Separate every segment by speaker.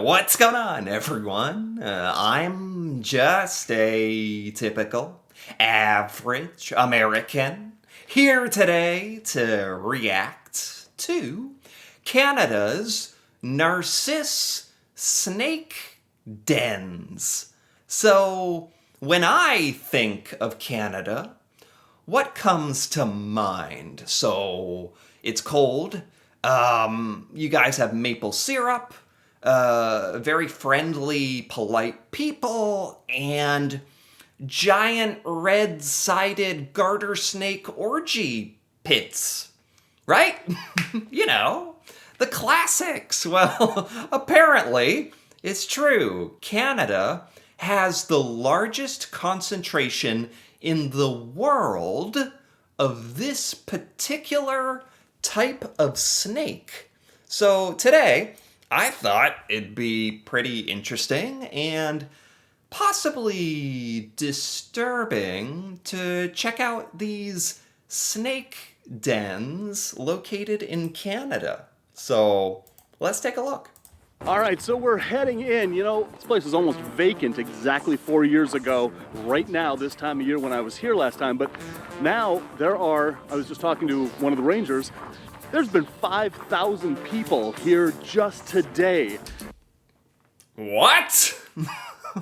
Speaker 1: What's going on, everyone? I'm just a typical, average American here today to react to Canada's Narcisse snake dens. So, when I think of Canada, what comes to mind? So, it's cold. You guys have maple syrup, very friendly, polite people, and giant red-sided garter snake orgy pits. Right? You know, the classics. Well, apparently, it's true. Canada has the largest concentration in the world of this particular type of snake. So today, I thought it'd be pretty interesting and possibly disturbing to check out these snake dens located in Canada. So let's take a look.
Speaker 2: All right, so we're heading in. You know, this place was almost vacant exactly 4 years ago, right now, this time of year when I was here last time. But now I was just talking to one of the rangers, there's been 5,000 people here just today.
Speaker 1: What?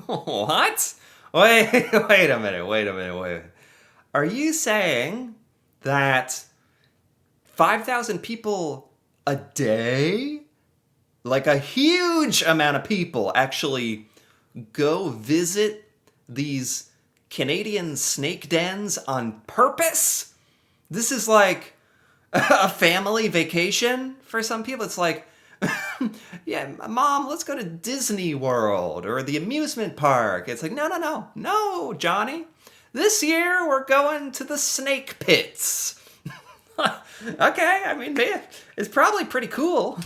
Speaker 1: What? Wait a minute. Are you saying that 5,000 people a day? Like a huge amount of people actually go visit these Canadian snake dens on purpose? This is like a family vacation for some people. It's like, yeah, Mom, let's go to Disney World or the amusement park. It's like, no, Johnny. This year we're going to the snake pits. Okay, I mean, it's probably pretty cool.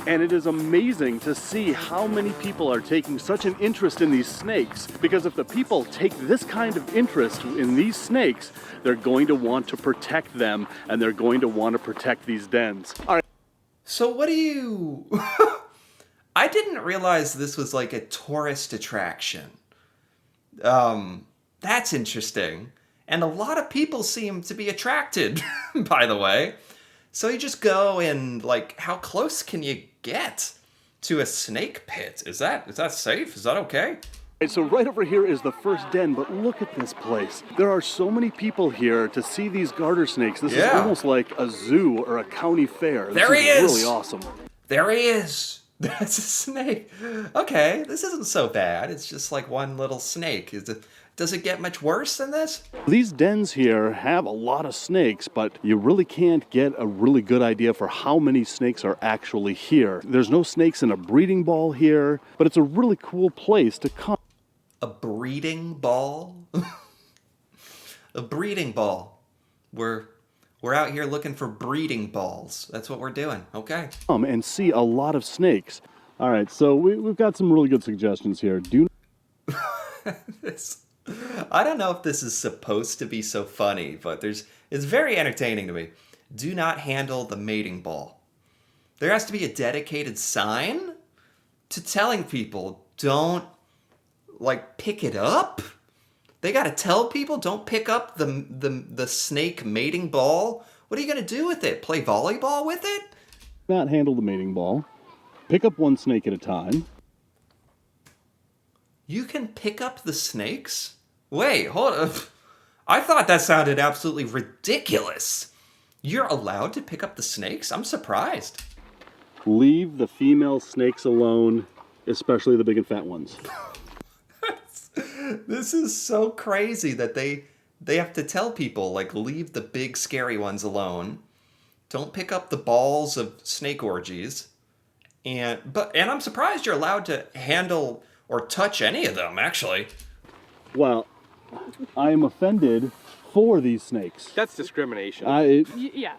Speaker 2: And it is amazing to see how many people are taking such an interest in these snakes, because if the people take this kind of interest in these snakes, they're going to want to protect them, and they're going to want to protect these dens. All right.
Speaker 1: So what do you... I didn't realize this was like a tourist attraction. That's interesting. And a lot of people seem to be attracted, by the way. So you just go and, like, how close can you get to a snake pit? Is that safe? Is that okay?
Speaker 2: And so right over here is the first den, but look at this place. There are so many people here to see these garter snakes. This is almost like a zoo or a county fair.
Speaker 1: There he is!
Speaker 2: Really awesome.
Speaker 1: There he is! That's a snake. Okay, this isn't so bad. It's just like one little snake. Does it get much worse than this?
Speaker 2: These dens here have a lot of snakes, but you really can't get a really good idea for how many snakes are actually here. There's no snakes in a breeding ball here, but it's a really cool place to come.
Speaker 1: A breeding ball? A breeding ball. We're out here looking for breeding balls. That's what we're doing, okay?
Speaker 2: And see a lot of snakes. All right, so we've got some really good suggestions here.
Speaker 1: I don't know if this is supposed to be so funny, but it's very entertaining to me. Do not handle the mating ball. There has to be a dedicated sign to telling people don't, like, pick it up. They got to tell people don't pick up the snake mating ball. What are you going to do with it? Play volleyball with it?
Speaker 2: Not handle the mating ball. Pick up one snake at a time.
Speaker 1: You can pick up the snakes? Wait, hold up. I thought that sounded absolutely ridiculous. You're allowed to pick up the snakes? I'm surprised.
Speaker 2: Leave the female snakes alone, especially the big and fat ones.
Speaker 1: This is so crazy that they have to tell people, like, leave the big scary ones alone. Don't pick up the balls of snake orgies. And I'm surprised you're allowed to handle or touch any of them, actually.
Speaker 2: Well, I am offended for these snakes.
Speaker 3: That's discrimination.
Speaker 2: Yeah.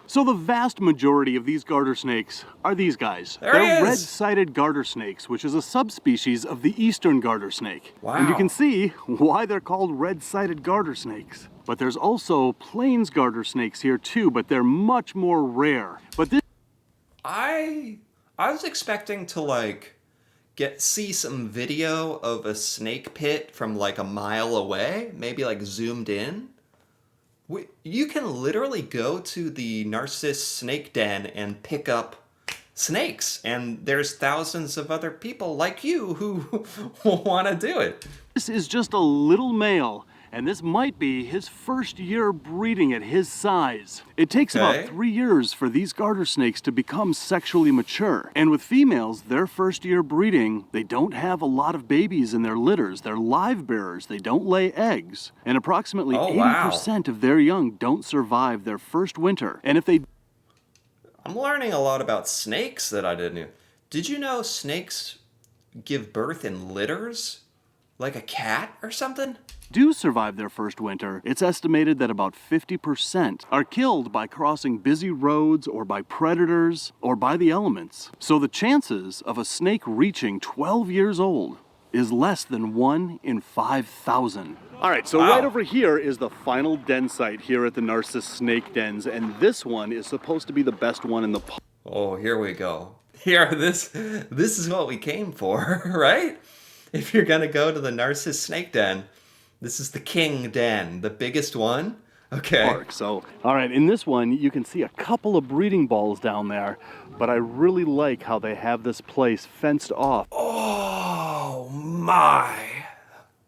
Speaker 2: So the vast majority of these garter snakes are these guys. They're red-sided garter snakes, which is a subspecies of the eastern garter snake.
Speaker 1: Wow.
Speaker 2: And you can see why they're called red-sided garter snakes. But there's also plains garter snakes here too, but they're much more rare. But this...
Speaker 1: I was expecting to, like, see some video of a snake pit from like a mile away, maybe like zoomed in, you can literally go to the Narcisse snake den and pick up snakes, and there's thousands of other people like you who want to do it.
Speaker 2: This is just a little male, and this might be his first year breeding at his size. It takes about 3 years for these garter snakes to become sexually mature. And with females, their first year breeding, they don't have a lot of babies in their litters. They're live bearers. They don't lay eggs. And approximately 80% of their young don't survive their first winter. And if they...
Speaker 1: I'm learning a lot about snakes that I didn't know. Did you know snakes give birth in litters? Like a cat or something?
Speaker 2: Do survive their first winter, it's estimated that about 50% are killed by crossing busy roads or by predators or by the elements. So the chances of a snake reaching 12 years old is less than 1 in 5,000. All right, so right over here is the final den site here at the Narcisse Snake Dens, and this one is supposed to be the best one in the park.
Speaker 1: Oh, here we go. This is what we came for, right? If you're gonna go to the Narcisse Snake Den, this is the king den, the biggest one. Okay.
Speaker 2: So, all right, in this one, you can see a couple of breeding balls down there, but I really like how they have this place fenced off.
Speaker 1: Oh my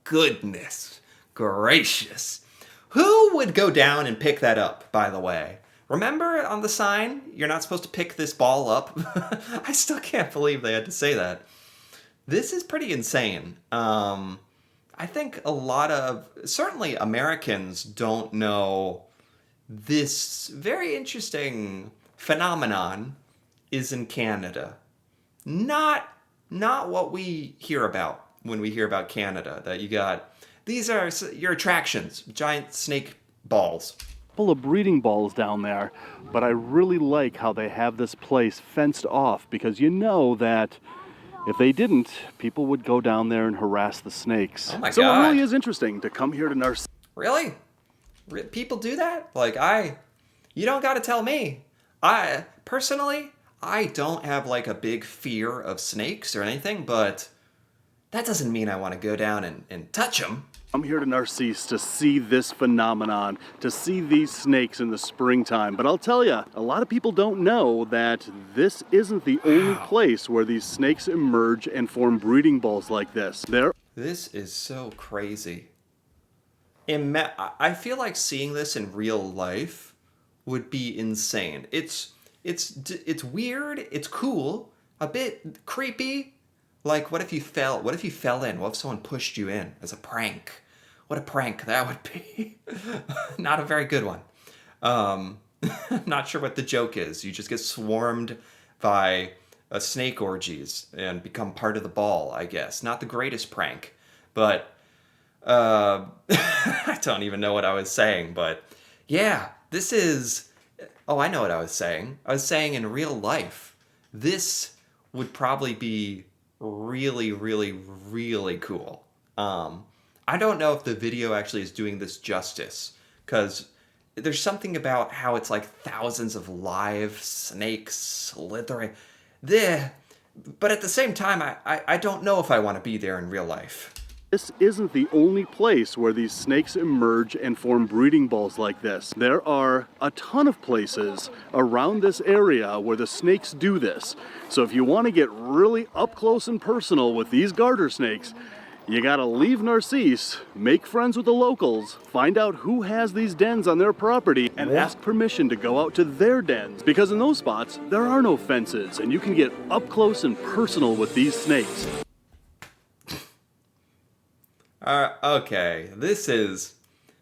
Speaker 1: goodness gracious. Who would go down and pick that up, by the way? Remember on the sign, you're not supposed to pick this ball up? I still can't believe they had to say that. This is pretty insane. I think a lot of, certainly Americans don't know this very interesting phenomenon is in Canada. Not what we hear about when we hear about Canada, that you got, these are your attractions, giant snake balls.
Speaker 2: Full of breeding balls down there, but I really like how they have this place fenced off, because you know that if they didn't, people would go down there and harass the snakes.
Speaker 1: Oh my God.
Speaker 2: So it really is interesting to come here to Narcisse.
Speaker 1: Really? People do that? Like, you don't got to tell me. Personally, I don't have like a big fear of snakes or anything, but that doesn't mean I want to go down and touch them.
Speaker 2: I'm here to Narcisse to see this phenomenon, to see these snakes in the springtime. But I'll tell you, a lot of people don't know that this isn't the only place where these snakes emerge and form breeding balls like this.
Speaker 1: This is so crazy. I feel like seeing this in real life would be insane. It's weird, it's cool, a bit creepy. Like, what if you fell in? What if someone pushed you in as a prank? What a prank that would be. Not a very good one. Not sure what the joke is. You just get swarmed by snake orgies and become part of the ball, I guess. Not the greatest prank, but I don't even know what I was saying, but yeah, this is... Oh, I know what I was saying. I was saying in real life, this would probably be really, really, really cool. I don't know if the video actually is doing this justice, because there's something about how it's like thousands of live snakes slithering. But at the same time, I don't know if I want to be there in real life.
Speaker 2: This isn't the only place where these snakes emerge and form breeding balls like this. There are a ton of places around this area where the snakes do this. So if you want to get really up close and personal with these garter snakes, you gotta leave Narcisse, make friends with the locals, find out who has these dens on their property, and ask permission to go out to their dens. Because in those spots, there are no fences, and you can get up close and personal with these snakes.
Speaker 1: Okay,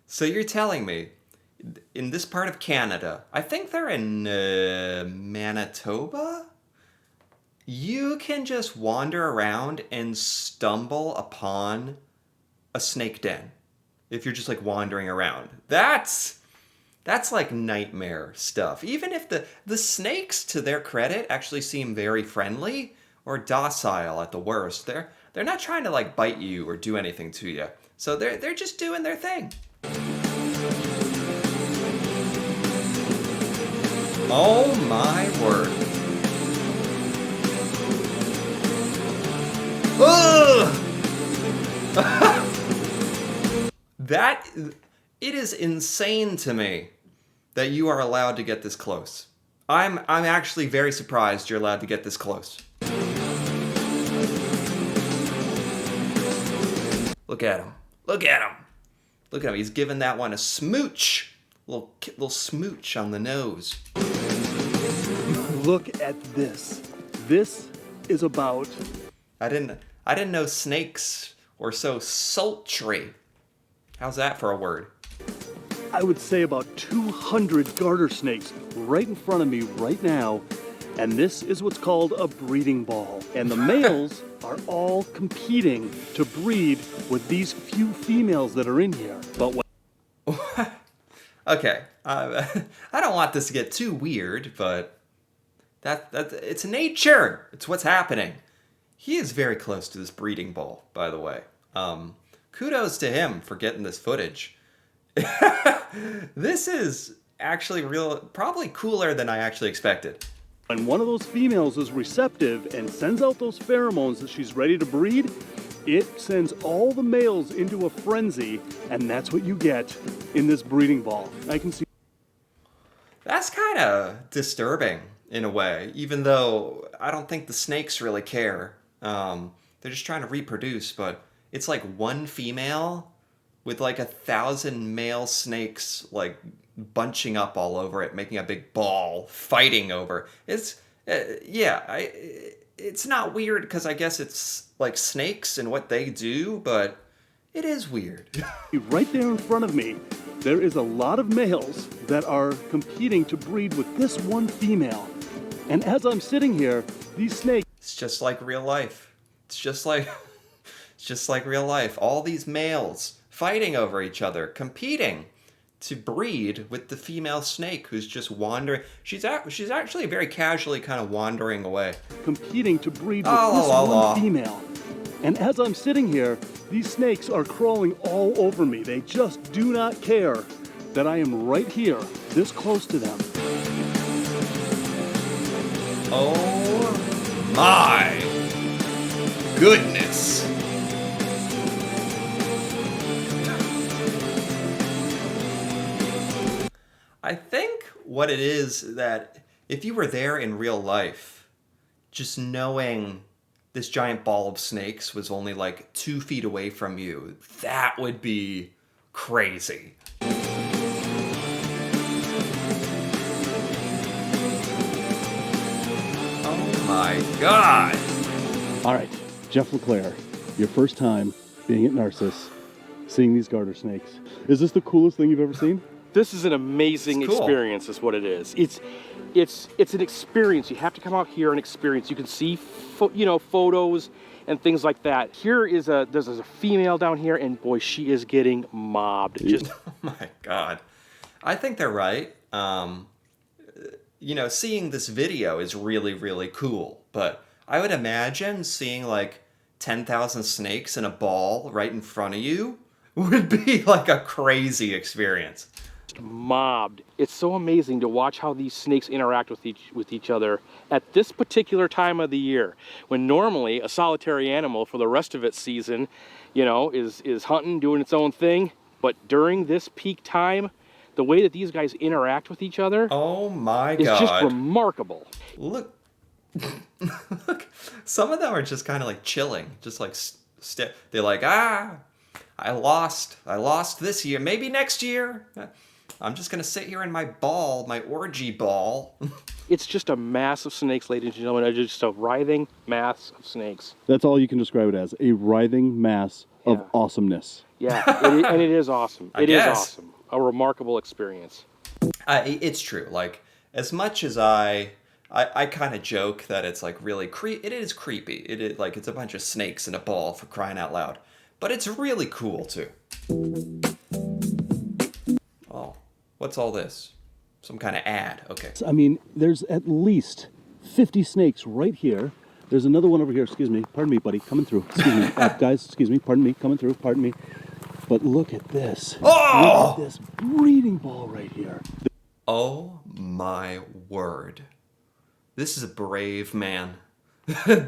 Speaker 1: so you're telling me, in this part of Canada, I think they're in Manitoba? You can just wander around and stumble upon a snake den. If you're just like wandering around. That's like nightmare stuff. Even if the snakes, to their credit, actually seem very friendly or docile at the worst. They're not trying to like bite you or do anything to you. So they're just doing their thing. Oh my word. That, it is insane to me that you are allowed to get this close. I'm actually very surprised you're allowed to get this close. Look at him. Look at him. Look at him. He's giving that one a smooch. Little smooch on the nose.
Speaker 2: Look at this. This is about...
Speaker 1: I didn't know snakes were so sultry. How's that for a word?
Speaker 2: I would say about 200 garter snakes right in front of me right now. And this is what's called a breeding ball. And the males are all competing to breed with these few females that are in here. But what...
Speaker 1: Okay, I don't want this to get too weird, but that it's nature. It's what's happening. He is very close to this breeding ball, by the way. Kudos to him for getting this footage. This is actually probably cooler than I actually expected.
Speaker 2: When one of those females is receptive and sends out those pheromones that she's ready to breed, it sends all the males into a frenzy, and that's what you get in this breeding ball. I can see.
Speaker 1: That's kind of disturbing in a way, even though I don't think the snakes really care. They're just trying to reproduce, but it's like one female with like 1,000 male snakes like bunching up all over it, making a big ball, fighting over. It's it's not weird because I guess it's like snakes and what they do, but it is weird.
Speaker 2: Right there in front of me, there is a lot of males that are competing to breed with this one female. And as I'm sitting here, these snakes...
Speaker 1: It's just like real life. It's just like real life. All these males fighting over each other, competing to breed with the female snake who's just wandering. She's actually very casually kind of wandering away.
Speaker 2: Competing to breed with this one female. And as I'm sitting here, these snakes are crawling all over me. They just do not care that I am right here, this close to them.
Speaker 1: Oh my goodness. I think what it is that if you were there in real life, just knowing this giant ball of snakes was only like 2 feet away from you, that would be crazy. Oh my God.
Speaker 2: All right, Jeff LeClaire, your first time being at Narcisse, seeing these garter snakes. Is this the coolest thing you've ever seen?
Speaker 3: This is an amazing experience, is what it is. It's an experience. You have to come out here and experience. You can see, photos and things like that. There's a female down here, and boy, she is getting mobbed. Just
Speaker 1: oh my God, I think they're right. Seeing this video is really, really cool, but I would imagine seeing like 10,000 snakes in a ball right in front of you would be like a crazy experience.
Speaker 3: Mobbed. It's so amazing to watch how these snakes interact with each other at this particular time of the year, when normally a solitary animal for the rest of its season, is hunting, doing its own thing. But during this peak time, the way that these guys interact with each other,
Speaker 1: oh my God,
Speaker 3: is just remarkable.
Speaker 1: Look, some of them are just kind of like chilling, just like they're like, I lost this year, maybe next year. I'm just gonna sit here in my ball, my orgy ball.
Speaker 3: It's just a mass of snakes, ladies and gentlemen. It's just a writhing mass of snakes.
Speaker 2: That's all you can describe it as, a writhing mass of awesomeness.
Speaker 3: Yeah, and it is awesome. It is awesome. A remarkable experience.
Speaker 1: It's true. Like, as much as I kind of joke that it's like really it is creepy. It is like it's a bunch of snakes in a ball, for crying out loud. But it's really cool too. Oh, what's all this? Some kind of ad. Okay.
Speaker 2: I mean, there's at least 50 snakes right here. There's another one over here. Excuse me. Pardon me, buddy. Coming through. Excuse me. Guys, excuse me. Pardon me. Coming through. Pardon me. But look at this.
Speaker 1: Oh!
Speaker 2: Look at this breeding ball right here.
Speaker 1: Oh my word. This is a brave man.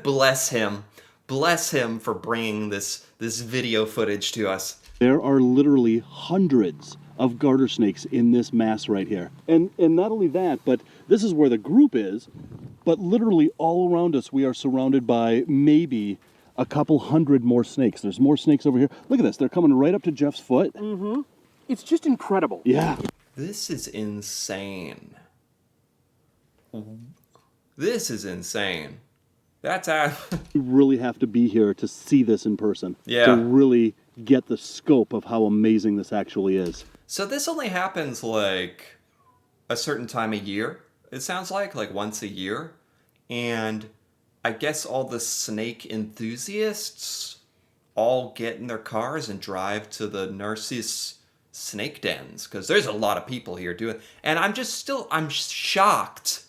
Speaker 1: Bless him. bless him for bringing this video footage to us.
Speaker 2: There are literally hundreds of garter snakes in this mass right here. And not only that, but this is where the group is, but literally all around us we are surrounded by maybe a couple hundred more snakes. There's more snakes over here. Look at this. They're coming right up to Jeff's foot.
Speaker 3: Mm-hmm. It's just incredible.
Speaker 2: Yeah.
Speaker 1: This is insane. This is insane. That's
Speaker 2: You really have to be here to see this in person.
Speaker 1: Yeah.
Speaker 2: To really get the scope of how amazing this actually is.
Speaker 1: So this only happens like a certain time a year, it sounds like once a year. And I guess all the snake enthusiasts all get in their cars and drive to the Narcisse snake dens, because there's a lot of people here doing it. And I'm shocked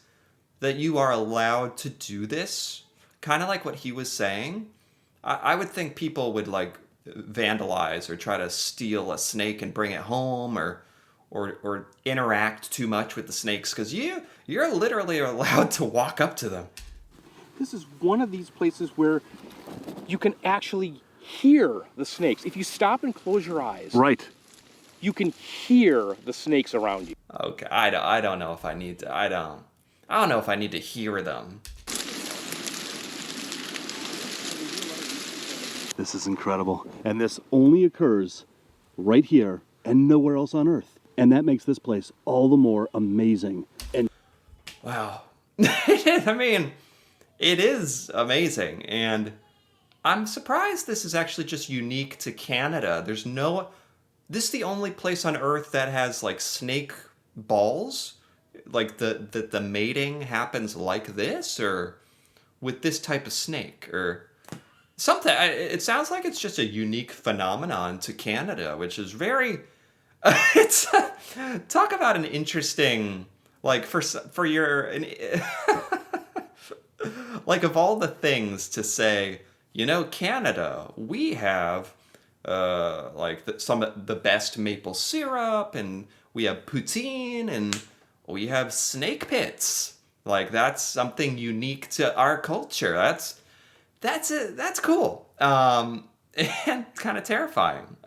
Speaker 1: that you are allowed to do this. Kind of like what he was saying. I would think people would like vandalize or try to steal a snake and bring it home, or interact too much with the snakes, because you're literally allowed to walk up to them.
Speaker 3: This is one of these places where you can actually hear the snakes. If you stop and close your eyes,
Speaker 2: Right.
Speaker 3: you can hear the snakes around you.
Speaker 1: Okay, I don't know if I need to. I don't know if I need to hear them.
Speaker 2: This is incredible. And this only occurs right here and nowhere else on Earth. And that makes this place all the more amazing. And
Speaker 1: Wow. I mean, it is amazing, and I'm surprised this is actually just unique to Canada. This is the only place on Earth that has like snake balls, like the mating happens like this, or with this type of snake, or something. It sounds like it's just a unique phenomenon to Canada, which is very. It's talk about an interesting, like, for your like, of all the things to say, Canada, we have some of the best maple syrup, and we have poutine, and we have snake pits. Like, that's something unique to our culture. That's cool. And kind of terrifying.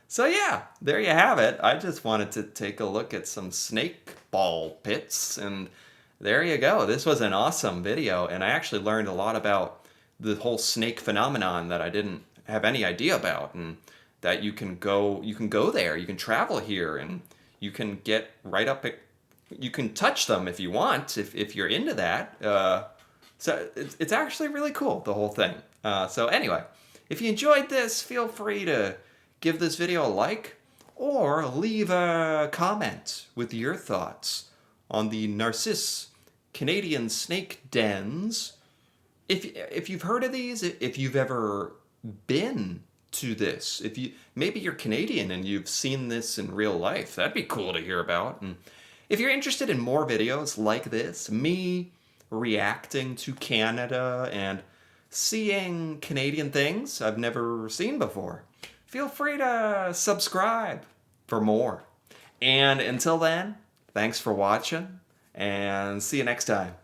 Speaker 1: So yeah, there you have it. I just wanted to take a look at some snake ball pits, and there you go. This was an awesome video, and I actually learned a lot about the whole snake phenomenon that I didn't have any idea about, and that you can go there, you can travel here, and you can get right up you can touch them if you want, if you're into that. So it's actually really cool, the whole thing. So anyway, if you enjoyed this, feel free to give this video a like, or leave a comment with your thoughts on the Narcisse Canadian snake dens. If you've heard of these, if you've ever been to this, maybe you're Canadian and you've seen this in real life, that'd be cool to hear about. And if you're interested in more videos like this, me reacting to Canada and seeing Canadian things I've never seen before, feel free to subscribe for more. And until then, thanks for watching, and see you next time.